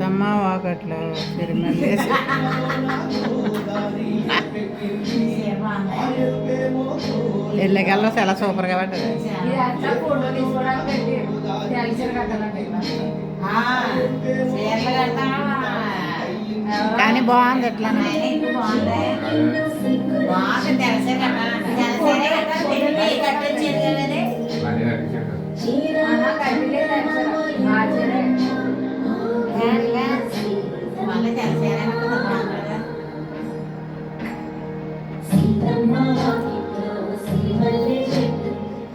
పెద్దమ్మ వాకట్లో సిరిమల్లేసి ఎల్లకెళ్ళ చాలా సూపర్గా పడ్డది. కానీ బాగుంది ఎట్లా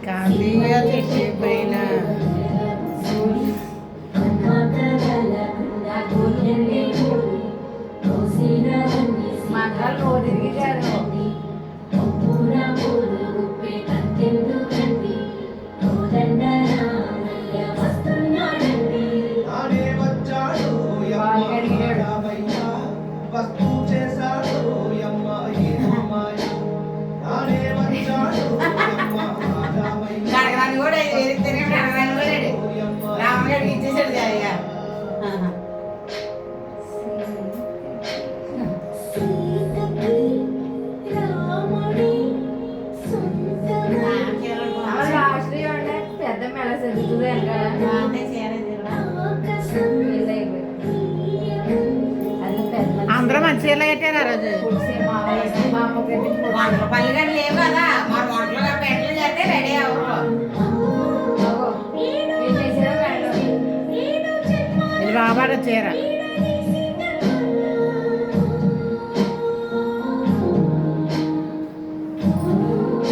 కాంతిగా చెట్టు పైన అందరూ మంచి చీరలు కట్టారు ఆ రోజు. పల్లె లేవు కదా మన వంటలుగా పెట్టలు చేస్తే రెడీ అవ్వరు. ఇది బాగా చీర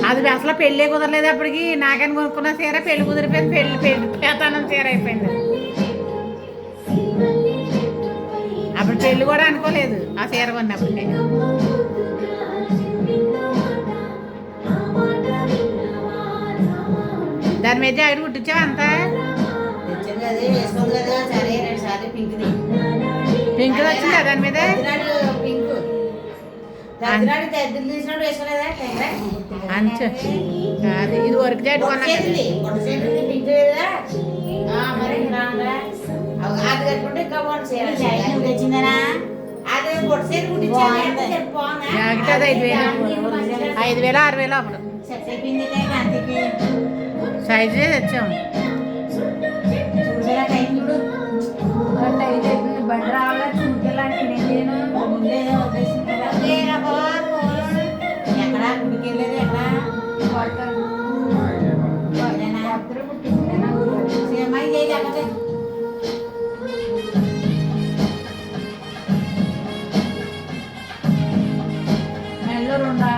అది అసలు పెళ్ళే కుదరలేదు. అప్పటికి నాకని కొనుక్కున్న చీర పెళ్లి కుదిరిపోయింది. పెళ్లి పేతానం చీర అయిపోయింది. అప్పుడు పెళ్ళి కూడా అనుకోలేదు ఆ చీర కొన్నప్పుడు. నేను దాని మీద ఆవిడ కుట్టించావా అంతా పింక్ వచ్చిందా దాని మీద? అంచు కాదు ఇది వరకు జాయింట్ తెచ్చిందనా జాకెట్ అది 5,000 6,000 అప్పుడు సైజే తెచ్చాము. బండి రావాలా చూడాలంటే ఎక్కడ గుడికెళ్ళేది ఎక్కడ మెల్లో 2